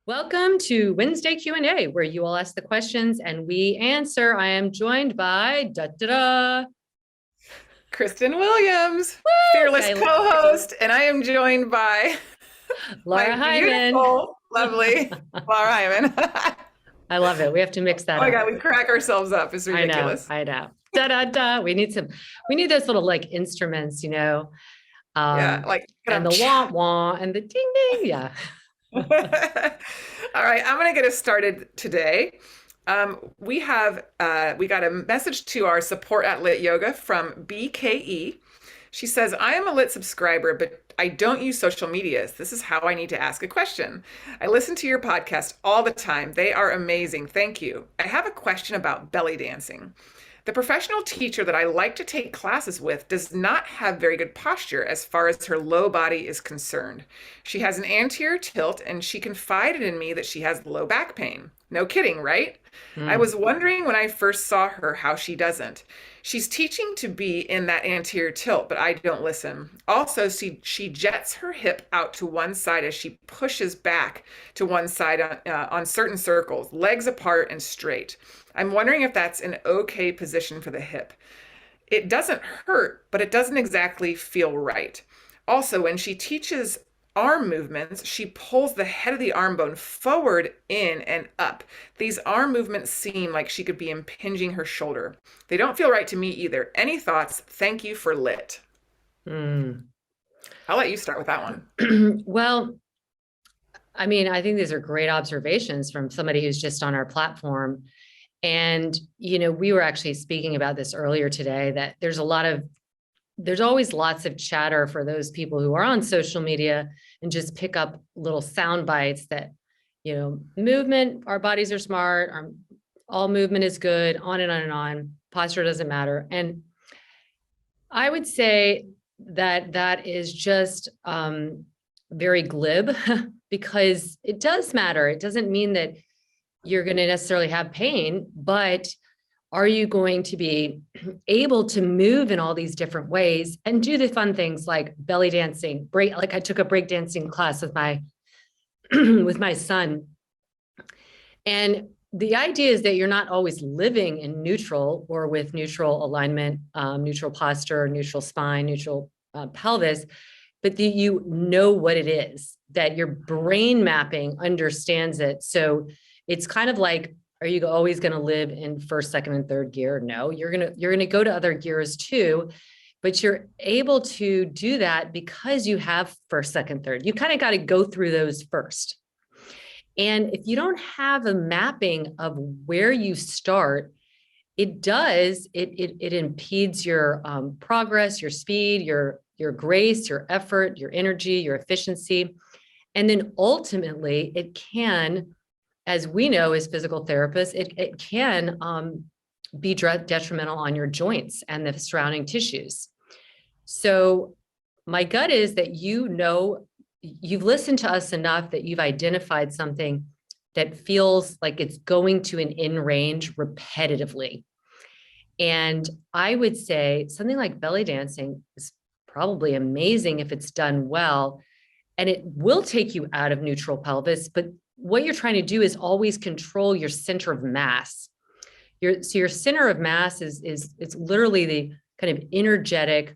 Welcome to Wednesday Q&A, where you all ask the questions and we answer. I am joined by Kristen Williams, fearless Woo! co-host, and I am joined by Laura my Hyman. beautiful, lovely Laura Hyman. I love it. We have to mix Oh that my up. God, we crack ourselves up. It's I know, ridiculous. I know. Da da da. We need those little like instruments, Yeah, like and the wah wah and the ding ding. Yeah. all right, I'm gonna get us started today. We got a message to our support at Lit Yoga from BKE. She says, I am a Lit subscriber, but I don't use social medias. This is how I need to ask a question. I listen to your podcast all the time. They are amazing. Thank you. I have a question about belly dancing. The professional teacher that I like to take classes with does not have very good posture as far as her low body is concerned. She has an anterior tilt and she confided in me that she has low back pain. No kidding, right? I Mm. was wondering when I first saw her how she doesn't. She's teaching to be in that anterior tilt, but I don't listen. Also, she jets her hip out to one side as she pushes back to one side on certain circles, legs apart and straight. I'm wondering if that's an okay position for the hip. It doesn't hurt, but it doesn't exactly feel right. Also, when she teaches arm movements, she pulls the head of the arm bone forward, in, and up. These arm movements seem like she could be impinging her shoulder. They don't feel right to me either. Any thoughts? Thank you for Lit. Mm. I'll let you start with that one. Well, I mean, I think these are great observations from somebody who's just on our platform. And, we were actually speaking about this earlier today, that there's always lots of chatter for those people who are on social media and just pick up little sound bites that, movement, our bodies are smart, all movement is good, on and on and on. Posture doesn't matter. And I would say that that is just very glib because it does matter. It doesn't mean that you're going to necessarily have pain, but are you going to be able to move in all these different ways and do the fun things like belly dancing, like I took a break dancing class with my with my son. And the idea is that you're not always living in neutral or with neutral alignment, neutral posture, neutral spine, neutral pelvis, but that you know what it is, that your brain mapping understands it. So it's kind of like, are you always going to live in first, second, and third gear? No, you're going to go to other gears too, but you're able to do that because you have first, second, third. You kind of got to go through those first. And if you don't have a mapping of where you start, it impedes your progress, your speed, your grace, your effort, your energy, your efficiency. And then ultimately it can, as we know as physical therapists, it can be detrimental on your joints and the surrounding tissues. So my gut is that you've listened to us enough that you've identified something that feels like it's going to an in range repetitively. And I would say something like belly dancing is probably amazing if it's done well, and it will take you out of neutral pelvis, but what you're trying to do is always control your center of mass. Your center of mass is it's literally the kind of energetic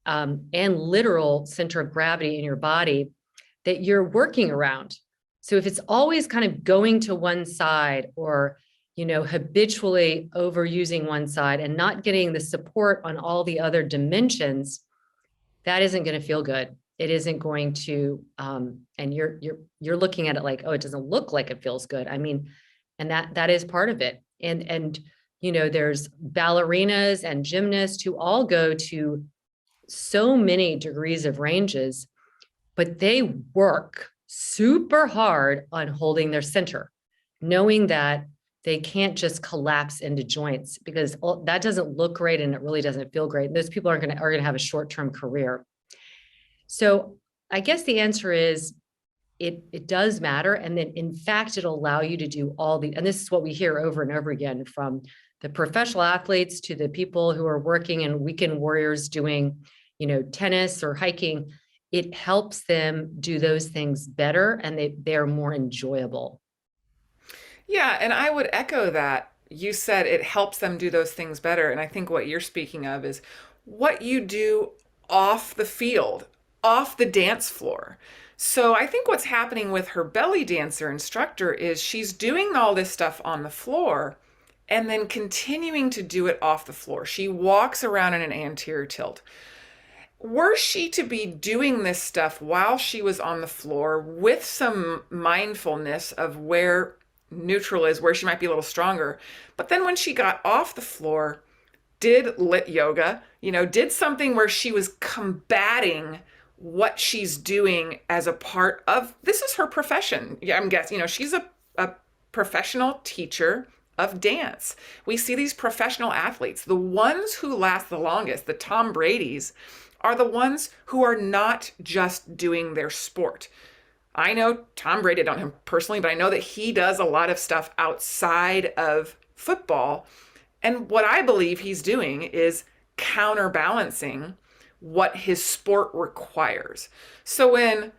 and literal center of gravity in your body that you're working around. So if it's always kind of going to one side or, habitually overusing one side and not getting the support on all the other dimensions, that isn't going to feel good. It isn't going to, and you're looking at it like, oh, it doesn't look like it feels good. I mean, and that is part of it. And there's ballerinas and gymnasts who all go to so many degrees of ranges, but they work super hard on holding their center, knowing that they can't just collapse into joints because that doesn't look great and it really doesn't feel great. And those people are going to have a short-term career. So I guess the answer is it does matter. And then in fact, it'll allow you to do and this is what we hear over and over again from the professional athletes to the people who are working and weekend warriors doing, tennis or hiking. it helps them do those things better, and they're more enjoyable. Yeah, and I would echo that. You said it helps them do those things better. And I think what you're speaking of is what you do off the field, off the dance floor. So I think what's happening with her belly dancer instructor is she's doing all this stuff on the floor and then continuing to do it off the floor. She walks around in an anterior tilt. Were she to be doing this stuff while she was on the floor with some mindfulness of where neutral is, where she might be a little stronger, but then when she got off the floor, did lit yoga, did something where she was combating what she's doing as a part of, this is her profession. Yeah, I'm guessing, she's a professional teacher of dance. We see these professional athletes, the ones who last the longest, the Tom Brady's, are the ones who are not just doing their sport. I know Tom Brady, I don't know him personally, but I know that he does a lot of stuff outside of football. And what I believe he's doing is counterbalancing what his sport requires. So when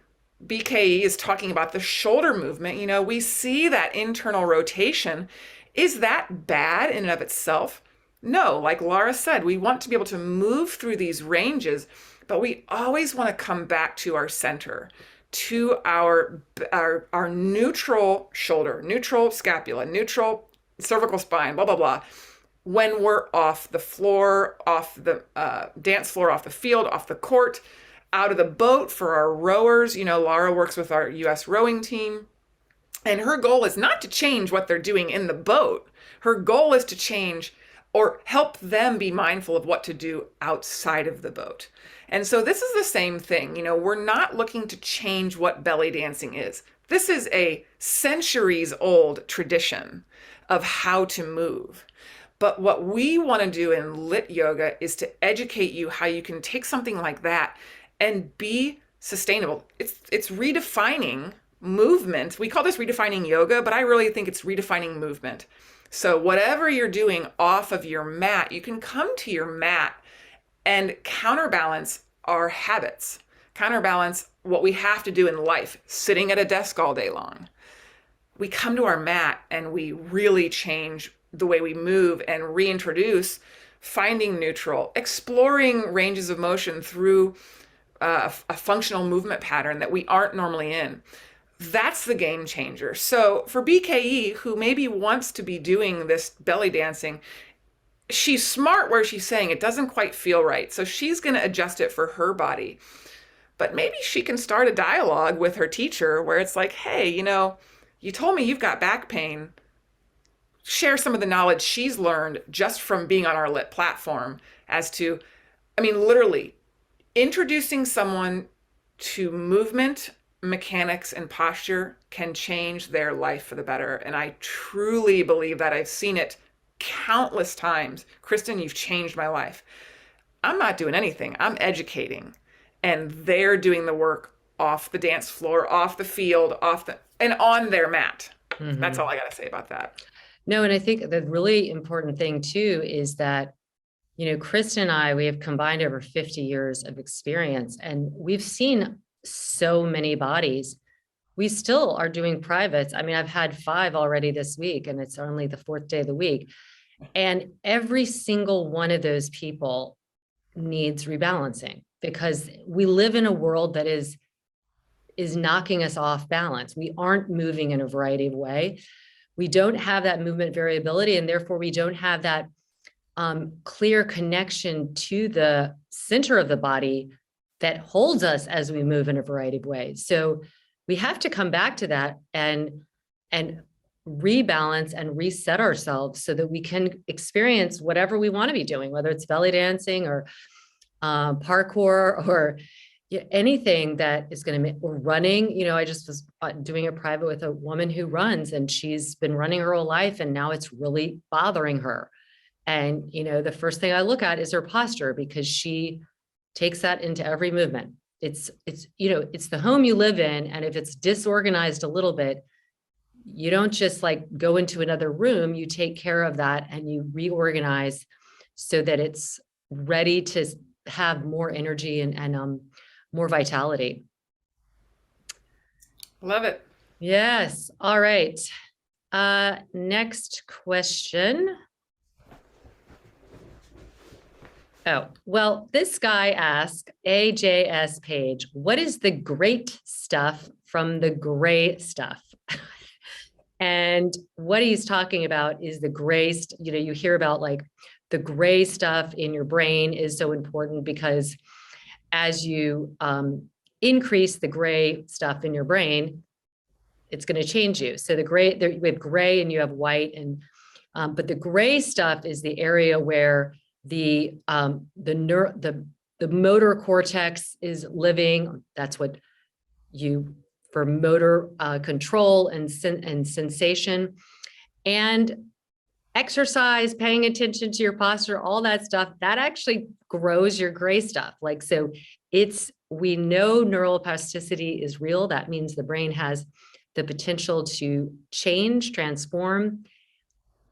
BKE is talking about the shoulder movement, we see that internal rotation. Is that bad in and of itself? No, like Laura said, we want to be able to move through these ranges, but we always want to come back to our center, to our neutral shoulder, neutral scapula, neutral cervical spine, blah, blah, blah, when we're off the floor, off the dance floor, off the field, off the court, out of the boat for our rowers. Laura works with our U.S. rowing team, and her goal is not to change what they're doing in the boat. Her goal is to change or help them be mindful of what to do outside of the boat. And so this is the same thing. We're not looking to change what belly dancing is. This is a centuries old tradition of how to move. But what we want to do in lit yoga is to educate you how you can take something like that and be sustainable. It's redefining movement. We call this redefining yoga, but I really think it's redefining movement. So whatever you're doing off of your mat, you can come to your mat and counterbalance our habits, counterbalance what we have to do in life, sitting at a desk all day long. We come to our mat and we really change the way we move and reintroduce finding neutral, exploring ranges of motion through a functional movement pattern that we aren't normally in. That's the game changer. So for BKE, who maybe wants to be doing this belly dancing, she's smart where she's saying it doesn't quite feel right. So she's going to adjust it for her body. But maybe she can start a dialogue with her teacher where it's like, hey, you told me you've got back pain. Share some of the knowledge she's learned just from being on our lit platform as to, literally introducing someone to movement, mechanics, and posture can change their life for the better. And I truly believe that. I've seen it countless times. Kristen, you've changed my life. I'm not doing anything. I'm educating. And they're doing the work off the dance floor, off the field, and on their mat. Mm-hmm. That's all I got to say about that. No, and I think the really important thing too is that, Kristen and I, we have combined over 50 years of experience, and we've seen so many bodies. We still are doing privates. I've had 5 already this week, and it's only the 4th day of the week. And every single one of those people needs rebalancing, because we live in a world that is knocking us off balance. We aren't moving in a variety of ways. We don't have that movement variability, and therefore we don't have that clear connection to the center of the body that holds us as we move in a variety of ways. So we have to come back to that and rebalance and reset ourselves so that we can experience whatever we want to be doing, whether it's belly dancing or parkour or anything that is going to make, or running. I just was doing a private with a woman who runs, and she's been running her whole life, and now it's really bothering her. And, the first thing I look at is her posture, because she takes that into every movement. It's the home you live in. And if it's disorganized a little bit, you don't just go into another room, you take care of that and you reorganize so that it's ready to have more energy and more vitality. Love it. Yes. All right. Next question. Oh, well, this guy asked AJS Page, what is the great stuff from the gray stuff? And what he's talking about is the gray, you hear about like the gray stuff in your brain is so important because as you increase the gray stuff in your brain, it's going to change you. So the gray, we have gray and you have white, and but the gray stuff is the area where the motor cortex is living. That's what you for motor control and sensation, and exercise, paying attention to your posture, all that stuff, that actually grows your gray stuff. Like, so we know neuroplasticity is real. That means the brain has the potential to change, transform.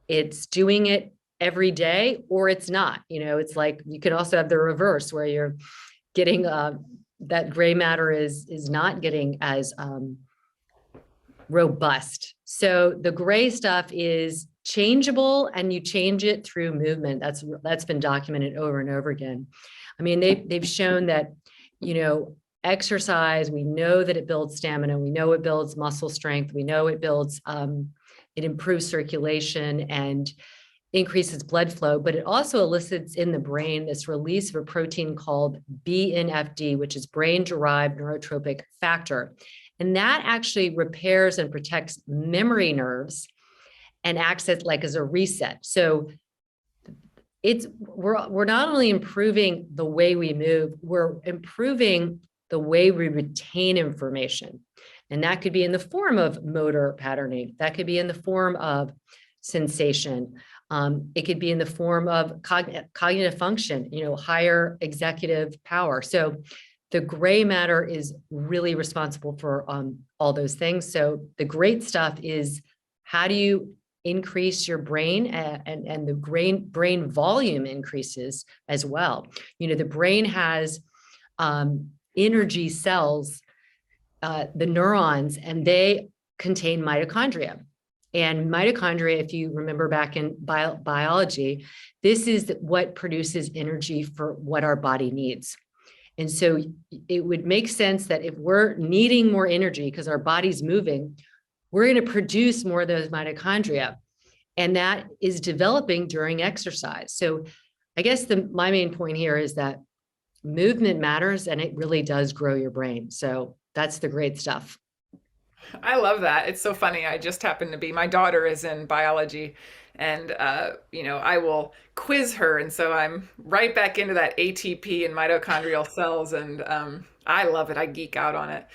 It's doing it every day or it's not. It's like you could also have the reverse where you're getting that gray matter is not getting as robust. So the gray stuff is changeable, and you change it through movement. That's been documented over and over again. I mean, they've shown that, exercise, we know that it builds stamina, we know it builds muscle strength, we know it builds, it improves circulation and increases blood flow, but it also elicits in the brain this release of a protein called BNFD, which is brain-derived neurotropic factor. And that actually repairs and protects memory nerves and acts as a reset. So we're not only improving the way we move, we're improving the way we retain information. And that could be in the form of motor patterning. That could be in the form of sensation. It could be in the form of cognitive function, higher executive power. So the gray matter is really responsible for all those things. So the great stuff is, how do you increase your brain, and the brain volume increases as well. The brain has energy cells, the neurons, and they contain mitochondria. And mitochondria, if you remember back in biology, this is what produces energy for what our body needs. And so it would make sense that if we're needing more energy because our body's moving, we're going to produce more of those mitochondria. And that is developing during exercise. So I guess my main point here is that movement matters, and it really does grow your brain. So that's the great stuff. I love that. It's so funny. I just happen to be, my daughter is in biology, and I will quiz her, and so I'm right back into that ATP and mitochondrial cells, and I love it. I geek out on it.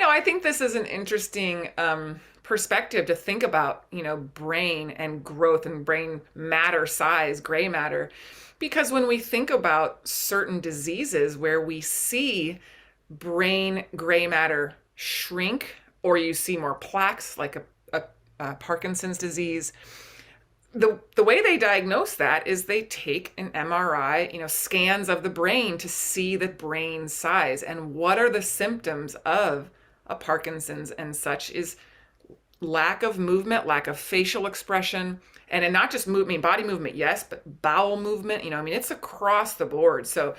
I think this is an interesting perspective to think about, brain and growth and brain matter size, gray matter, because when we think about certain diseases where we see brain gray matter shrink, or you see more plaques, like a Parkinson's disease, the way they diagnose that is they take an MRI, scans of the brain to see the brain size. And what are the symptoms of a Parkinson's and such is lack of movement, lack of facial expression, and not just body movement, yes, but bowel movement, it's across the board. So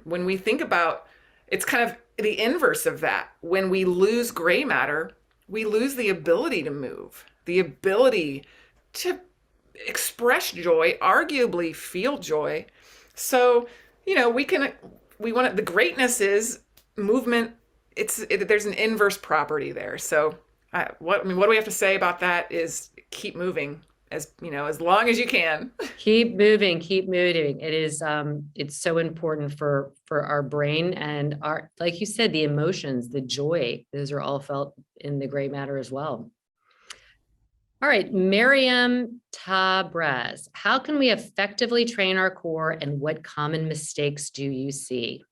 when we think about, it's kind of the inverse of that. When we lose gray matter, we lose the ability to move, the ability to express joy, arguably feel joy. So, the greatness is movement. There's an inverse property there. So what do we have to say about that is keep moving as long as you can. Keep moving, keep moving. It is, it's so important for our brain and like you said, the emotions, the joy, those are all felt in the gray matter as well. All right, Miriam Tabraz, how can we effectively train our core, and what common mistakes do you see?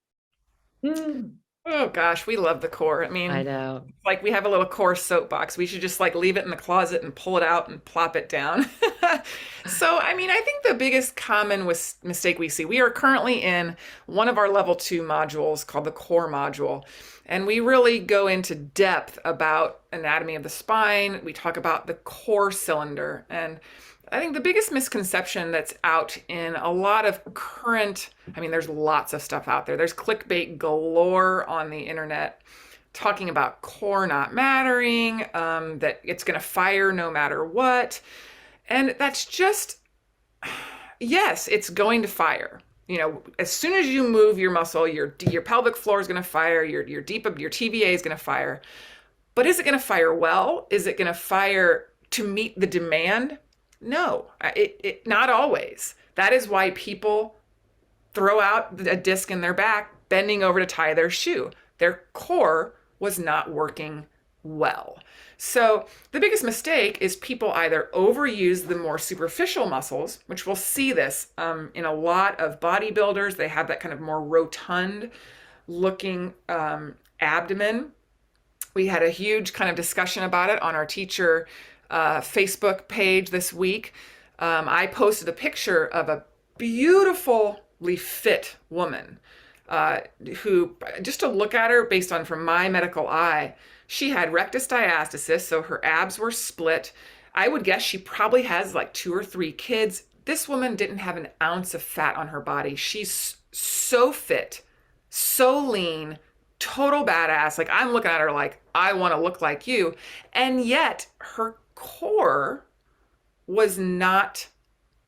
Oh, Oh gosh, we love the core. I I mean, know. like we have a little core soapbox. We should just like leave it in the closet and pull it out and plop it down. So, I mean, I think the biggest common mistake we see, we are currently in one of our level 2 modules called the core module. And we really go into depth about anatomy of the spine. We talk about the core cylinder. And I think the biggest misconception that's out in a lot of current, I mean, there's lots of stuff out there. There's clickbait galore on the internet talking about core not mattering, that it's going to fire no matter what. And that's just, yes, it's going to fire. You know, as soon as you move your muscle, your pelvic floor is going to fire, your TVA is going to fire. But is it going to fire well? Is it going to fire to meet the demand? No, it not always. That is why people throw out a disc in their back, bending over to tie their shoe. Their core was not working well. So the biggest mistake is people either overuse the more superficial muscles, which we'll see this in a lot of bodybuilders. They have that kind of more rotund looking abdomen. We had a huge kind of discussion about it on our teacher Facebook page this week. I posted a picture of a beautifully fit woman who, just to look at her based on from my medical eye, she had rectus diastasis, so her abs were split. I would guess she probably has like 2 or 3 kids. This woman didn't have an ounce of fat on her body. She's so fit, so lean, total badass. Like I'm looking at her like, I want to look like you. And yet her core was not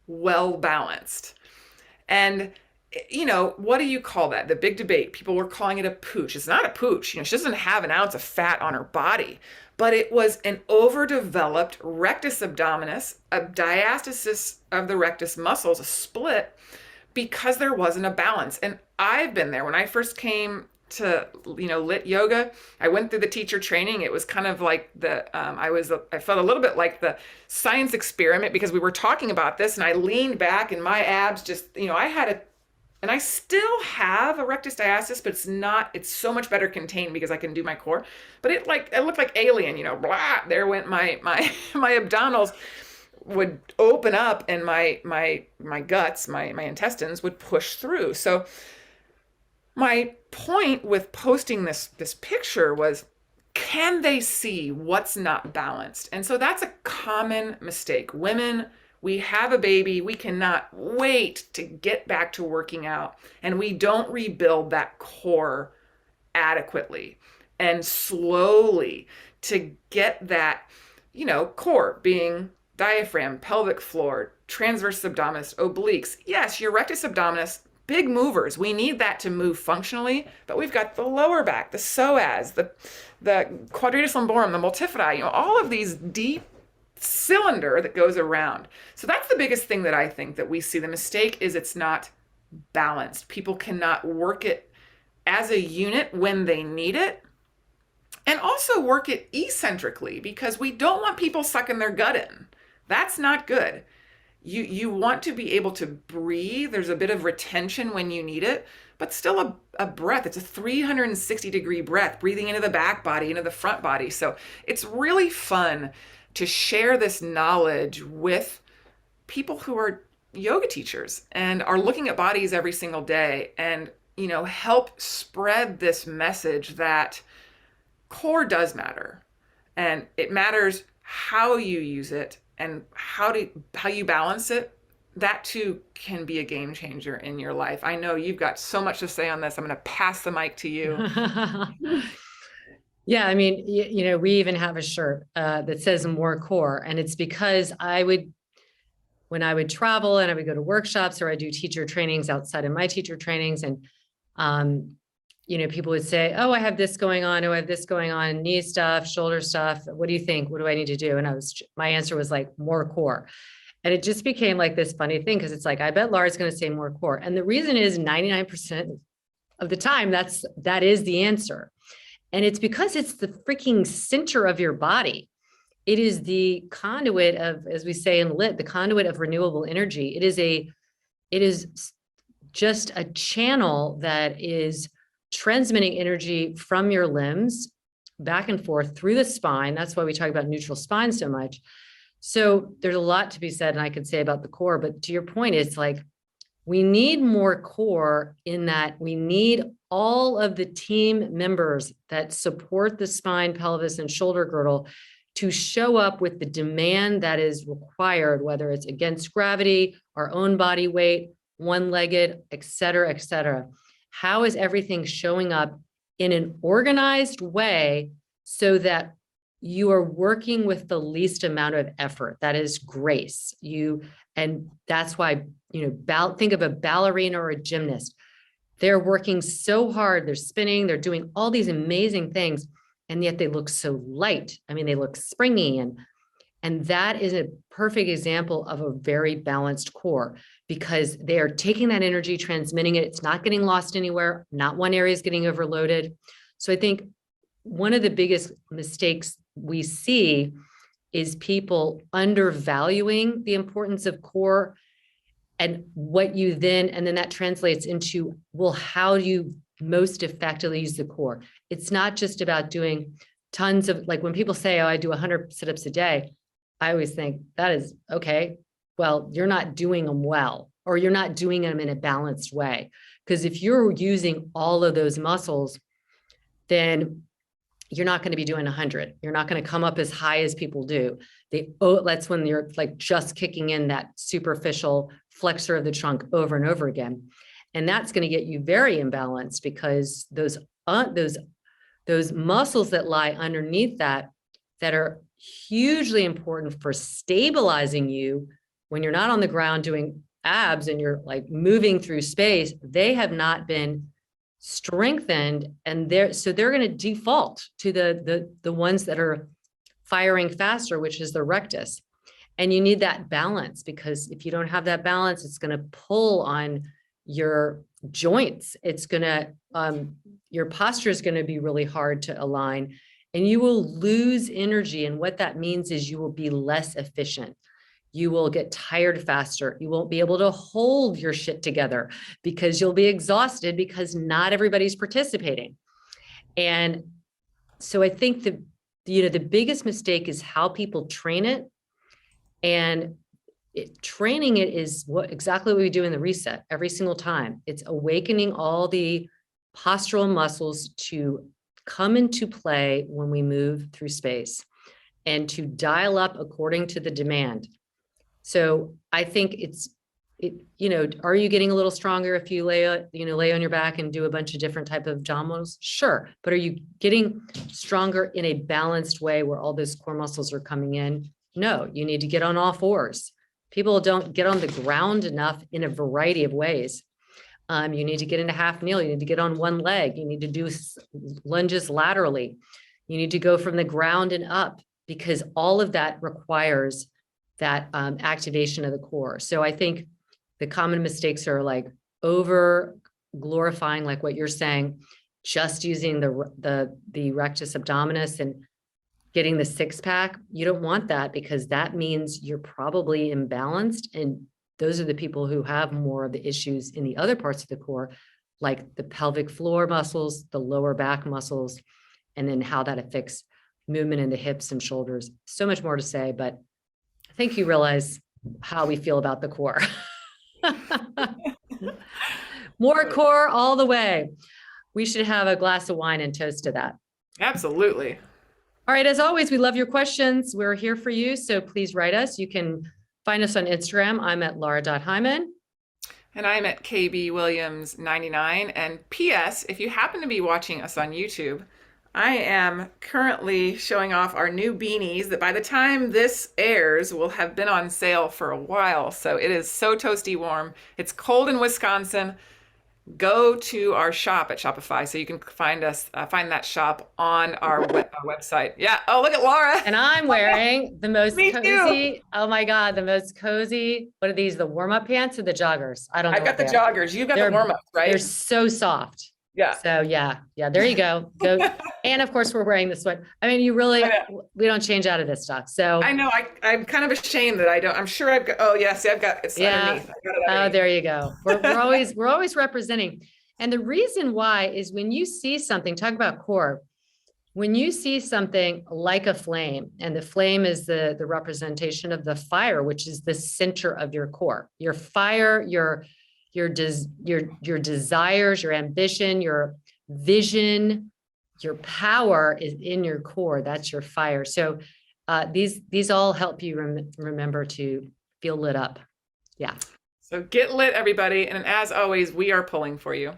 well balanced. And you know, what do you call that? The big debate. People were calling it a pooch. It's not a pooch. You know, she doesn't have an ounce of fat on her body, but it was an overdeveloped rectus abdominis, a diastasis of the rectus muscles, a split, because there wasn't a balance. And I've been there. When I first came to, you know, lit yoga, I went through the teacher training. It was kind of like I felt a little bit like the science experiment, because we were talking about this and I leaned back and my abs just, you know, and I still have a rectus diastasis, but it's so much better contained because I can do my core. But it looked like alien, you know, blah, there went my abdominals would open up and my guts, my intestines would push through. So my point with posting this picture was, can they see what's not balanced? And so that's a common mistake. Women, we have a baby, we cannot wait to get back to working out, and we don't rebuild that core adequately and slowly to get that, you know, core being diaphragm, pelvic floor, transverse abdominis, obliques. Yes, your rectus abdominis, big movers. We need that to move functionally, but we've got the lower back, the psoas, the quadratus lumborum, the multifidi, you know, all of these deep cylinder that goes around. So that's the biggest thing that I think that we see. The mistake is it's not balanced. People cannot work it as a unit when they need it, and also work it eccentrically, because we don't want people sucking their gut in. That's not good. You want to be able to breathe. There's a bit of retention when you need it, but still a breath. It's a 360-degree breath, breathing into the back body, into the front body. So it's really fun to share this knowledge with people who are yoga teachers and are looking at bodies every single day, and, you know, help spread this message that core does matter, and it matters how you use it and how you balance it. That too can be a game changer in your life. I know you've got so much to say on this. I'm going to pass the mic to you. Yeah, I mean, you know, we even have a shirt that says more core, and it's because when I would travel and I would go to workshops, or I do teacher trainings outside of my teacher trainings, and you know, people would say, oh, I have this going on. Oh, I have this going on, knee stuff, shoulder stuff. What do you think? What do I need to do? And my answer was like, more core. And it just became like this funny thing, because it's like, I bet Laura's going to say more core. And the reason is 99% of the time, that is the answer. And it's because it's the freaking center of your body. It is the conduit of, as we say in lit, the conduit of renewable energy. It is just a channel that is transmitting energy from your limbs back and forth through the spine. That's why we talk about neutral spine so much. So there's a lot to be said, and I could say about the core, but to your point, it's like, we need more core in that we need all of the team members that support the spine, pelvis, and shoulder girdle to show up with the demand that is required, whether it's against gravity, our own body weight, one-legged, et cetera, et cetera. How is everything showing up in an organized way so that you are working with the least amount of effort? That is grace. And that's why, think of a ballerina or a gymnast. They're working so hard, they're spinning, they're doing all these amazing things, and yet they look so light. I mean, they look springy, and that is a perfect example of a very balanced core, because they are taking that energy, transmitting it. It's not getting lost anywhere. Not one area is getting overloaded. So I think one of the biggest mistakes we see is people undervaluing the importance of core, and then that translates into, well, how do you most effectively use the core? It's not just about doing tons of, like when people say, oh, I do 100 sit-ups a day, I always think that is okay. Well, you're not doing them well, or you're not doing them in a balanced way. Because if you're using all of those muscles, then you're not going to be doing 100. You're not going to come up as high as people do. That's when you're like just kicking in that superficial flexor of the trunk over and over again. And that's going to get you very imbalanced, because those muscles that lie underneath that are hugely important for stabilizing you when you're not on the ground doing abs and you're like moving through space, they have not been strengthened, and they're going to default to the ones that are firing faster, which is the rectus. And you need that balance, because if you don't have that balance, it's going to pull on your joints. It's going to your posture is going to be really hard to align, and you will lose energy. And what that means is you will be less efficient. You will get tired faster. You won't be able to hold your shit together because you'll be exhausted, because not everybody's participating. And so I think the biggest mistake is how people train it. And training it is exactly what we do in the reset every single time. It's awakening all the postural muscles to come into play when we move through space, and to dial up according to the demand. So I think are you getting a little stronger if you lay on your back and do a bunch of different type of abdominals? Sure. But are you getting stronger in a balanced way where all those core muscles are coming in? No, you need to get on all fours. People don't get on the ground enough in a variety of ways. You need to get into half kneel. You need to get on one leg. You need to do lunges laterally. You need to go from the ground and up, because all of that requires that activation of the core. So I think the common mistakes are like over glorifying, like what you're saying, just using the rectus abdominis and getting the six pack. You don't want that, because that means you're probably imbalanced. And those are the people who have more of the issues in the other parts of the core, like the pelvic floor muscles, the lower back muscles, and then how that affects movement in the hips and shoulders. So much more to say, but I think you realize how we feel about the core. More core all the way. We should have a glass of wine and toast to that. Absolutely. All right. As always, we love your questions. We're here for you. So please write us. You can find us on Instagram. I'm at Laura.Hyman. And I'm at KBWilliams99. And P.S., if you happen to be watching us on YouTube, I am currently showing off our new beanies that by the time this airs will have been on sale for a while. So it is so toasty warm. It's cold in Wisconsin. Go to our shop at Shopify so you can find that shop on our website. Yeah. Oh, look at Laura. And I'm wearing the most Me cozy. too. Oh my God, the most cozy. What are these? The warm-up pants or the joggers? I don't know. I've got the joggers. You've got the warm-ups, right? They're so soft. Yeah. So yeah, there you go. And of course we're wearing this one. I mean, we don't change out of this stuff. So I know I'm kind of ashamed that I don't. I'm sure I've got. Oh yeah, see, I've got it's underneath. Oh, there you go. We're always representing. And the reason why is when you see something, talk about core, when you see something like a flame, and the flame is the representation of the fire, which is the center of your core, your fire, your desires, your ambition, your vision, your power is in your core. That's your fire. So these all help you remember to feel lit up. Yeah. So get lit, everybody. And as always, we are pulling for you.